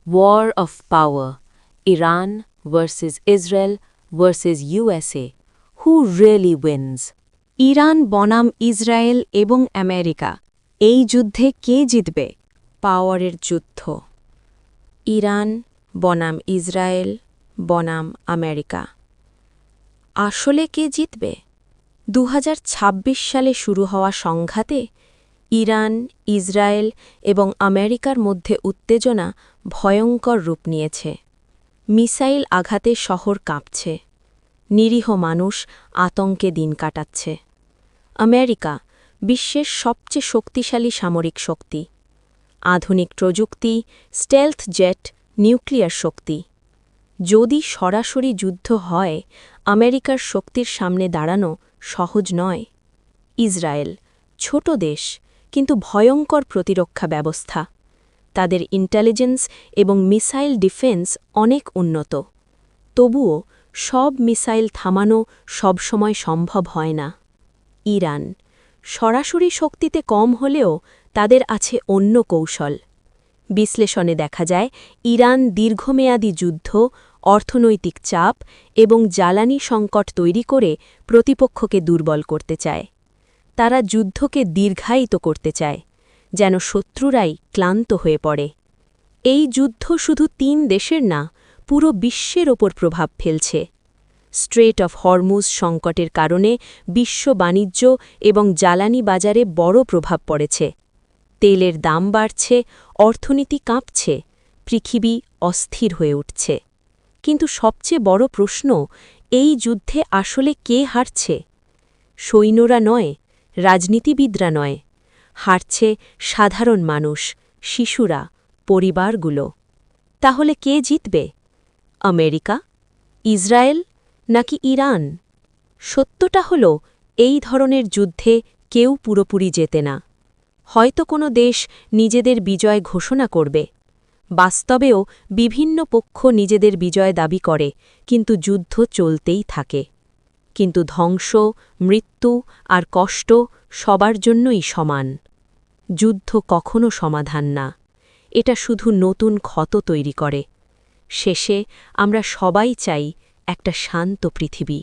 War of power. Iran versus Israel versus USA. Who really wins? Iran বনাম Israel এবং America এই যুদ্ধে কে জিতবে? পাওয়ারের যুদ্ধ। ইরান বনাম ইসরায়েল বনাম আমেরিকা। আসলে কে জিতবে? ২০২৬ সালে শুরু হওয়া সংঘাতে ইরান, ইসরায়েল এবং আমেরিকার মধ্যে উত্তেজনা ভয়ঙ্কর রূপ নিয়েছে। মিসাইল আঘাতে শহর কাঁপছে। নিরীহ মানুষ আতঙ্কে দিন কাটাচ্ছে। আমেরিকা বিশ্বের সবচেয়ে শক্তিশালী সামরিক শক্তি। আধুনিক প্রযুক্তি, স্টেলথ জেট, নিউক্লিয়ার শক্তি। যদি সরাসরি যুদ্ধ হয়, আমেরিকার শক্তির সামনে দাঁড়ানো সহজ নয়। ইসরায়েল ছোট দেশ, কিন্তু ভয়ঙ্কর প্রতিরক্ষা ব্যবস্থা। তাদের ইন্টেলিজেন্স এবং মিসাইল ডিফেন্স অনেক উন্নত। তবুও সব মিসাইল থামানো সবসময় সম্ভব হয় না। ইরান সরাসরি শক্তিতে কম হলেও তাদের আছে অন্য কৌশল। বিশ্লেষণে দেখা যায় ইরান দীর্ঘমেয়াদী যুদ্ধ, অর্থনৈতিক চাপ এবং জ্বালানি সংকট তৈরি করে প্রতিপক্ষকে দুর্বল করতে চায়। তারা যুদ্ধকে দীর্ঘায়িত করতে চায়, যেন শত্রুরাই ক্লান্ত হয়ে পড়ে। এই যুদ্ধ শুধু ৩ দেশের না, পুরো বিশ্বের ওপর প্রভাব ফেলছে। স্ট্রেট অফ হরমুজ সংকটের কারণে বিশ্ব বাণিজ্য এবং জ্বালানি বাজারে বড় প্রভাব পড়েছে। তেলের দাম বাড়ছে, অর্থনীতি কাঁপছে, পৃথিবী অস্থির হয়ে উঠছে। কিন্তু সবচেয়ে বড় প্রশ্ন, এই যুদ্ধে আসলে কে হারছে? সৈন্যরা নয়, রাজনীতিবিদরা নয়, হারছে সাধারণ মানুষ, শিশুরা, পরিবারগুলো। তাহলে কে জিতবে? আমেরিকা, ইসরায়েল নাকি ইরান? সত্যটা হল, এই ধরনের যুদ্ধে কেউ পুরোপুরি জেতে না। হয়তো কোনো দেশ নিজেদের বিজয় ঘোষণা করবে। বাস্তবেও বিভিন্ন পক্ষ নিজেদের বিজয় দাবি করে, কিন্তু যুদ্ধ চলতেই থাকে। কিন্তু ধ্বংস, মৃত্যু আর কষ্ট সবার জন্যই সমান। যুদ্ধ কখনো সমাধান না, এটা শুধু নতুন ক্ষত তৈরি করে। শেষে আমরা সবাই চাই একটা শান্ত পৃথিবী।